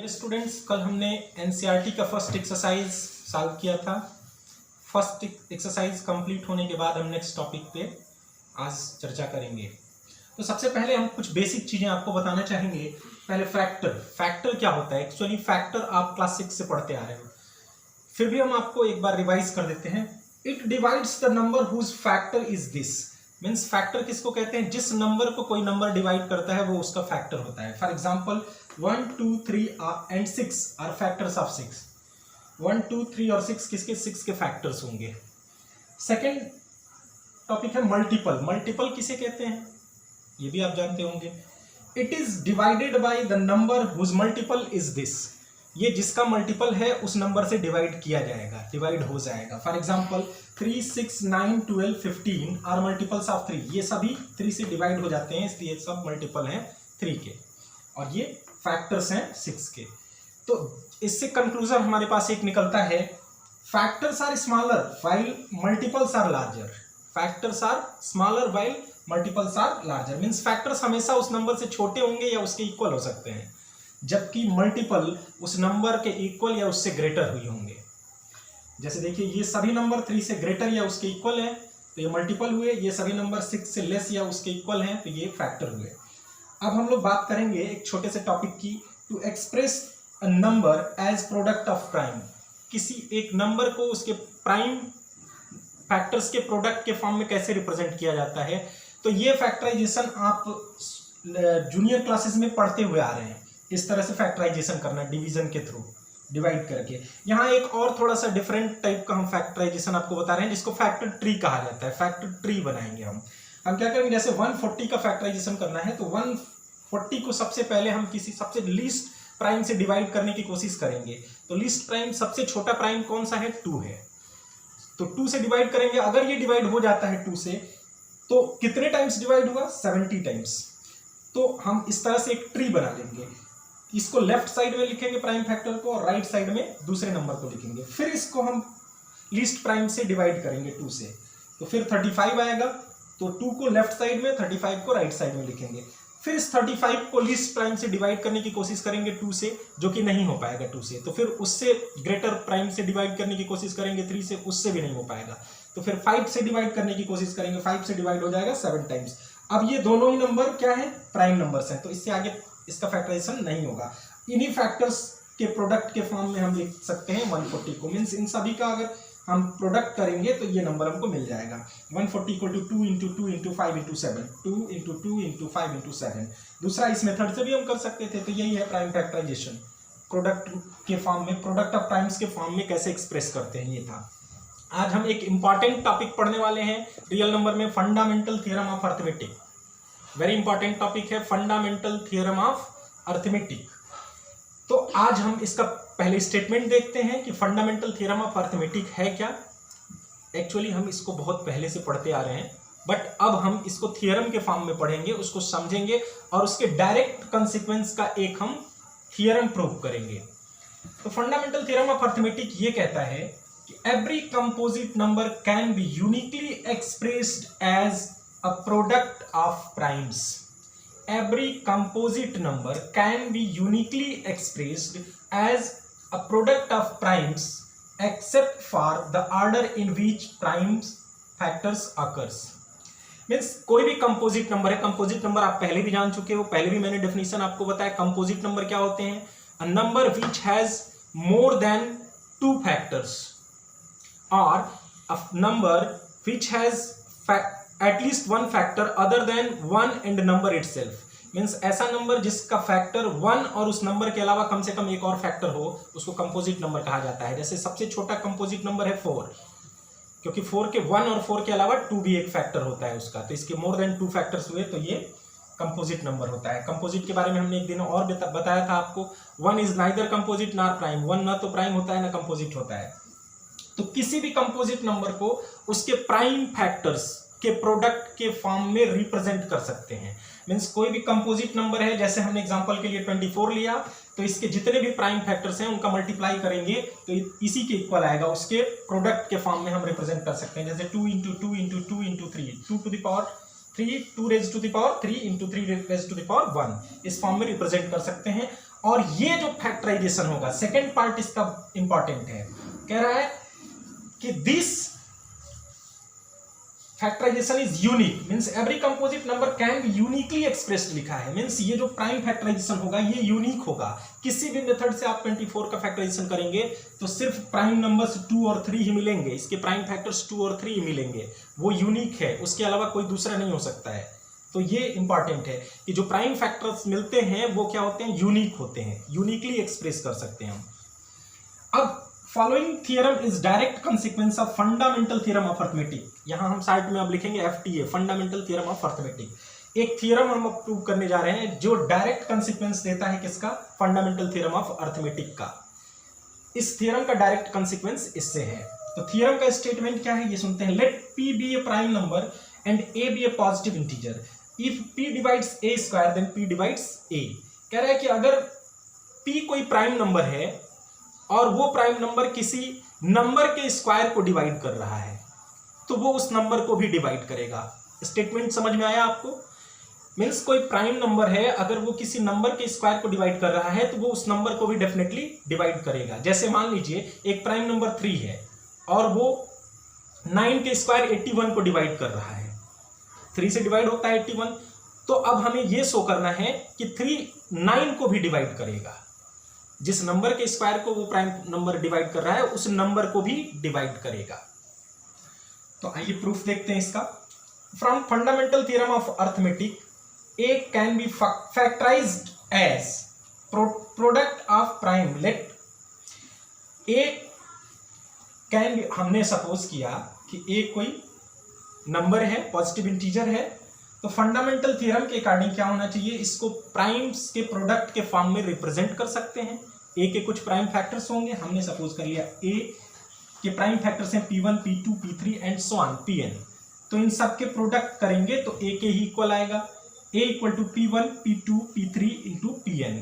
मेरे स्टूडेंट्स, कल हमने एनसीईआरटी का फर्स्ट एक्सरसाइज सॉल्व किया था। फर्स्ट एक्सरसाइज कंप्लीट होने के बाद हम नेक्स्ट टॉपिक पे आज चर्चा करेंगे। तो सबसे पहले हम कुछ बेसिक चीज़ें आपको बताना चाहेंगे। पहले फैक्टर क्या होता है। एक्चुअली फैक्टर आप क्लास 6 से पढ़ते आ रहे हो, फिर भी हम आपको एक बार रिवाइज कर देते हैं। It divides the number whose factor is this. Means factor किसको कहते हैं? जिस नंबर को कोई नंबर डिवाइड करता है वो उसका फैक्टर होता है। For example 1, 2, 3 and 6 are factors of 6। 1, 2, 3 और 6 किसके? 6 के फैक्टर्स होंगे। सेकेंड टॉपिक है मल्टीपल। मल्टीपल किसे कहते हैं ये भी आप जानते होंगे। It is divided by the number whose multiple is this. ये जिसका मल्टीपल है उस नंबर से डिवाइड किया जाएगा, डिवाइड हो जाएगा। For example 3, 6, 9, 12, 15 are multiples of 3। ये सभी 3 से डिवाइड हो जाते हैं, इसलिए सब मल्टीपल हैं 3 के, और ये फैक्टर्स हैं 6 के। तो इससे कंक्लूजन हमारे पास एक निकलता है, factors are smaller while multiples are larger. Factors are smaller while multiples are larger. Means factors हमेशा उस नंबर से छोटे होंगे या उसके इक्वल हो सकते हैं, जबकि मल्टीपल उस नंबर के इक्वल या उससे ग्रेटर हुई होंगे। जैसे देखिए, ये सभी नंबर 3 से ग्रेटर या उसके इक्वल हैं तो ये मल्टीपल हुए। ये सभी नंबर 6 से लेस या उसके इक्वल हैं तो ये फैक्टर हुए। अब हम लोग बात करेंगे एक छोटे से टॉपिक की, to express a number as product of prime. किसी एक नंबर को उसके प्राइम फैक्टर्स के प्रोडक्ट के फॉर्म में कैसे रिप्रेजेंट किया जाता है। तो ये फैक्टराइजेशन आप जूनियर क्लासेस में पढ़ते हुए आ रहे हैं। इस तरह से फैक्टराइजेशन करना डिवीजन के थ्रू, डिवाइड करके। यहाँ एक और थोड़ा सा डिफरेंट टाइप का हम फैक्टराइजेशन आपको बता रहे हैं, जिसको फैक्टर ट्री कहा जाता है। फैक्टर ट्री बनाएंगे हम क्या करेंगे, जैसे 140 का फैक्टराइजेशन करना है तो 140 को सबसे पहले हम किसी सबसे लीस्ट प्राइम से डिवाइड करने की कोशिश करेंगे। तो लीस्ट प्राइम, सबसे छोटा प्राइम कौन सा है? 2 है। तो 2 से डिवाइड करेंगे। अगर ये डिवाइड हो जाता है 2 से, तो कितने टाइम्स डिवाइड हुआ? 70 टाइम्स। तो हम इस तरह से एक ट्री बना लेंगे। इसको लेफ्ट साइड में लिखेंगे प्राइम फैक्टर को, और राइट साइड में दूसरे नंबर को लिखेंगे। फिर इसको हम लीस्ट प्राइम से डिवाइड करेंगे 2 से, तो फिर 35 आएगा। तो 2 को लेफ्ट साइड में, 35 को राइट साइड में लिखेंगे। फिर इस 35 को लीस्ट प्राइम से डिवाइड करने की कोशिश करेंगे 2 से, जो कि नहीं हो पाएगा 2 से। तो फिर उससे ग्रेटर प्राइम से डिवाइड करने की कोशिश करेंगे 3 से, उससे भी नहीं हो पाएगा। तो फिर 5 से डिवाइड करने की कोशिश करेंगे, 5 से डिवाइड हो जाएगा 7 टाइम्स। अब ये दोनों ही नंबर क्या है? प्राइम नंबर्स हैं, तो इससे आगे इसका फैक्टराइजेशन नहीं होगा। इन्हीं फैक्टर्स के प्रोडक्ट के फॉर्म में हम लिख सकते हैं 140 को। मीन्स इन सभी का अगर हम प्रोडक्ट करेंगे तो ये नंबर हमको मिल जाएगा। 140 = 2 × 2 × 5 × 7, 2 × 2 × 5 × 7। दूसरा इस मेथड से भी हम कर सकते थे। तो यही है प्राइम फैक्टराइजेशन, प्रोडक्ट के फॉर्म में, प्रोडक्ट ऑफ प्राइम्स के फॉर्म में कैसे एक्सप्रेस करते हैं, ये था। आज हम एक इंपॉर्टेंट टॉपिक पढ़ने वाले हैं रियल नंबर में, fundamental theorem of arithmetic. Very important topic है फंडामेंटल थ्योरम ऑफ अर्थमेटिक। तो आज हम इसका पहले स्टेटमेंट देखते हैं कि फंडामेंटल थ्योरम ऑफ अर्थमेटिक है क्या। एक्चुअली हम इसको बहुत पहले से पढ़ते आ रहे हैं, बट अब हम इसको थ्योरम के फॉर्म में पढ़ेंगे, उसको समझेंगे और उसके डायरेक्ट कंसिक्वेंस का एक हम थ्योरम प्रूव करेंगे। तो फंडामेंटल थ्योरम ऑफ अर्थमेटिक ये कहता है कि every composite number can be uniquely expressed as a product of primes. Every composite number can be uniquely expressed as a product of primes except for the order in which primes factors occurs. Means कोई भी composite number है। Composite number आप पहले भी जान चुके हो, पहले भी मैंने डेफिनेशन आपको बताया। कंपोजिट नंबर क्या होते हैं? A number which has more than 2 factors or a number which has at least 1 factor other than 1 and number itself. Means ऐसा नंबर जिसका फैक्टर 1 और उस नंबर के अलावा कम से कम एक और फैक्टर हो, उसको कंपोजिट नंबर कहा जाता है। जैसे सबसे छोटा कंपोजिट नंबर है 4, क्योंकि 4 के 1 और 4 के अलावा 2 भी एक फैक्टर होता है उसका, तो इसके मोर देन 2 फैक्टर्स हुए तो ये कंपोजिट नंबर होता है। कंपोजिट के बारे में हमने एक दिन और बताया था आपको। 1 is neither composite nor prime. 1 ना तो प्राइम होता है ना कंपोजिट होता है। तो किसी भी कंपोजिट नंबर को उसके प्राइम फैक्टर्स के प्रोडक्ट के फॉर्म में रिप्रेजेंट कर सकते हैं। मीन्स कोई भी कंपोजिट नंबर है, जैसे हमने एग्जांपल के लिए 24 लिया, तो इसके जितने भी प्राइम फैक्टर्स हैं उनका मल्टीप्लाई करेंगे तो इसी के इक्वल आएगा, उसके प्रोडक्ट के फॉर्म में हम रिप्रेजेंट कर सकते हैं। जैसे 2 × 2 × 2 × 3, 2 to the power 3, 2 raised to the power 3 × 3 raised to the power 1, इस फॉर्म में रिप्रेजेंट कर सकते हैं। और ये जो फैक्टराइजेशन होगा, सेकेंड पार्ट इसका इंपॉर्टेंट है, कह रहा है कि this factorization is unique, means every composite number can be uniquely expressed लिखा है, मींस ये जो प्राइम फैक्टराइजेशन होगा ये यूनिक होगा। किसी भी मेथड से आप 24 का फैक्टराइजेशन करेंगे तो सिर्फ प्राइम नंबर्स 2 और 3 ही मिलेंगे, इसके प्राइम फैक्टर्स 2 और 3 ही मिलेंगे, वो यूनिक है, उसके अलावा कोई दूसरा नहीं हो सकता है। तो ये इंपॉर्टेंट है कि जो प्राइम फैक्टर्स मिलते हैं वो क्या होते हैं, यूनिक होते हैं, यूनिकली एक्सप्रेस कर सकते हैं हम। अब following theorem is direct consequence of fundamental theorem of arithmetic, यहां हम साइड में अब लिखेंगे FTA, fundamental theorem of arithmetic. एक थ्योरम हम अब प्रूव करने जा रहे हैं जो डायरेक्ट कंसिक्वेंस देता है किसका, फंडामेंटल थ्योरम ऑफ अर्थमेटिक का। इस थ्योरम का डायरेक्ट कंसिक्वेंस इससे है। तो थ्योरम का स्टेटमेंट क्या है ये सुनते हैं। Let P be a prime number and A be a positive integer, if P divides A square then P divides A। कह रहा है कि अगर P कोई प्राइम नंबर है और वो प्राइम नंबर किसी नंबर के स्क्वायर को डिवाइड कर रहा है तो वो उस नंबर को भी डिवाइड करेगा। स्टेटमेंट समझ में आया आपको? मींस कोई प्राइम नंबर है, अगर वो किसी नंबर के स्क्वायर को डिवाइड कर रहा है तो वो उस नंबर को भी डेफिनेटली डिवाइड करेगा। जैसे मान लीजिए एक प्राइम नंबर 3 है और वो 9 के स्क्वायर 81 को डिवाइड कर रहा है, 3 से डिवाइड होता है 81, तो अब हमें ये शो करना है कि 3 9 को भी डिवाइड करेगा। जिस नंबर के स्क्वायर को वो प्राइम नंबर डिवाइड कर रहा है उस नंबर को भी डिवाइड करेगा। तो आइए प्रूफ देखते हैं इसका। From fundamental theorem of arithmetic, A can be factorized as product of prime. Let A can be, हमने सपोज किया कि A कोई नंबर है, पॉजिटिव इंटीजर है, तो फंडामेंटल थ्योरम के अकॉर्डिंग क्या होना चाहिए, इसको प्राइम्स के प्रोडक्ट के फॉर्म में रिप्रेजेंट कर सकते हैं। A के कुछ प्राइम फैक्टर्स होंगे, हमने सपोज कर लिया A के प्राइम फैक्टर्स हैं P1, P2, P3 and so on Pn। तो इन सब के प्रोडक्ट करेंगे तो A के ही इक्वल आएगा, A equal to P1, P2, P3 into Pn।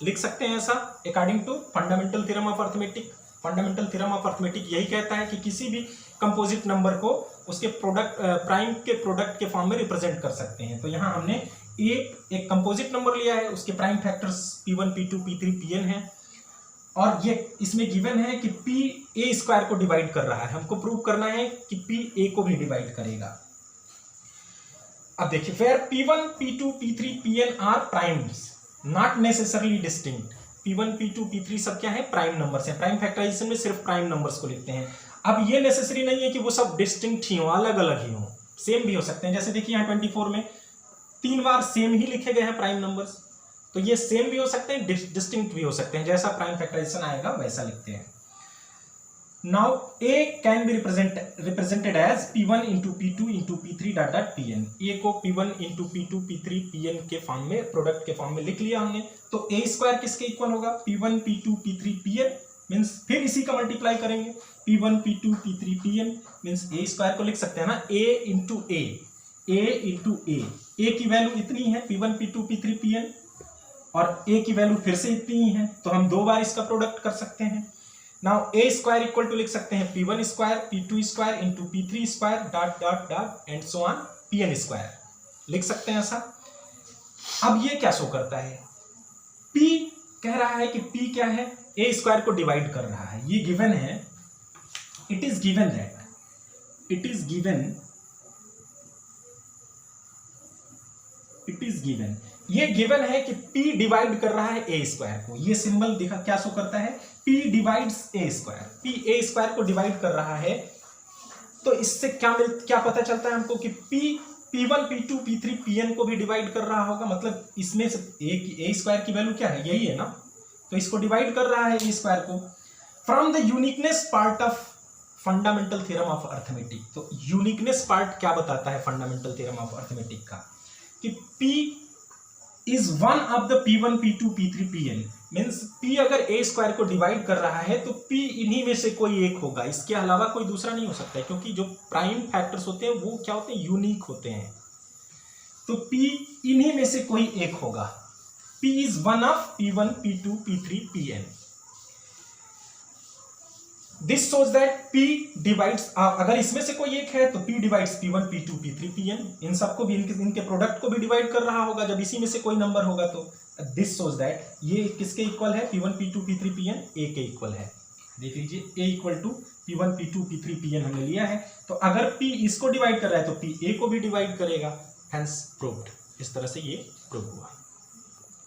लिख सकते हैं ऐसा according to fundamental theorem of arithmetic. Fundamental theorem of arithmetic यही कहता है कि किसी भी कंपोजिट नंबर को उसके प्रोडक्ट प्राइम के प्रोडक्ट के फॉर्म में रिप्रेजेंट कर सकते हैं। तो यहाँ हमने एक कंपोजिट नंबर लिया है, उसके prime factors P1, P2, P3, Pn है, और ये इसमें गिवन है कि P A स्क्वायर को डिवाइड कर रहा है। हमको प्रूव करना है कि P A को भी डिवाइड करेगा। अब देखिए, where P1, P2, P3, Pn are primes not necessarily distinct. P1, P2, P3 सब क्या है, प्राइम नंबर्स हैं। प्राइम फैक्टराइजेशन में सिर्फ प्राइम नंबर्स को लिखते हैं। अब ये नेसेसरी नहीं है कि वो सब डिस्टिंक्ट ही हो, अलग अलग ही हो, सेम भी हो सकते हैं। जैसे देखिए यहाँ 24 में 3 बार सेम ही लिखे गए हैं प्राइम नंबर्स, तो ये सेम भी हो सकते हैं, डिस्टिंक्ट भी हो सकते हैं। जैसा प्राइम फैक्टराइजेशन आएगा वैसा लिखते हैं। Now A can be represented as P1 into P2 into P3 dot dot Pn। A को P1 into P2 P3 Pn के फॉर्म में, प्रोडक्ट के फॉर्म में लिख लिया हमने। तो A स्क्वायर किसके इक्वल होगा, P1 P2 P3 Pn, means फिर इसी का मल्टीप्लाई करेंगे, P1 P2 P3 Pn, means A square को लिख सकते हैं ना, A into A, A into A। A की वैल्यू इतनी है P1 P2 P3 Pn, और A की वैल्यू फिर से इतनी ही है, तो हम 2 बार इसका प्रोडक्ट कर सकते हैं। Now A square equal to लिख सकते हैं P1 square P2 square into P3 square dot dot dot and so on Pn square, लिख सकते हैं ऐसा। अब ये क्या शो करता है, P कह रहा है कि P क्या है, A स्क्वायर को डिवाइड कर रहा है, ये गिवन है। इट इज गिवन ये गिवन है कि P डिवाइड कर रहा है A स्क्वायर को। ये सिंबल देखा क्या शो करता है, P divides A square, P A square को डिवाइड कर रहा है। तो इससे क्या पता चलता है हमको कि P1 P2 P3 Pn को भी डिवाइड कर रहा होगा, मतलब इसमें से A स्क्वायर की वैल्यू क्या है, यही है ना, तो इसको डिवाइड कर रहा है A स्क्वायर को। From the uniqueness part of fundamental theorem of arithmetic, तो यूनिकनेस पार्ट क्या बताता है फंडामेंटल थ्योरम ऑफ अर्थमेटिक का, कि P is one of the P1 P2 P3 Pn, means P अगर A स्क्वायर को डिवाइड कर रहा है तो P इन्हीं में से कोई एक होगा, इसके अलावा कोई दूसरा नहीं हो सकता है, क्योंकि जो प्राइम फैक्टर्स होते हैं वो क्या होते हैं, यूनिक होते हैं। तो P इन्हीं में से कोई एक होगा। P is one of P1 P2 P3 Pn। This shows that P divides, अगर इसमें से कोई एक है तो P divides P1 P2 P3 Pn, इन सबको भी इनके प्रोडक्ट को भी डिवाइड कर रहा होगा जब इसी में से कोई नंबर होगा। तो दिस शोज दैट ये किसके इक्वल है, P1 P2 P3 Pn ए के इक्वल है। देख लीजिए A equal to P1 P2 P3 Pn हमने लिया है, तो अगर P इसको डिवाइड कर रहा है तो P A को भी डिवाइड करेगा, हेंस प्रूव्ड। इस तरह से ये प्रूव हुआ।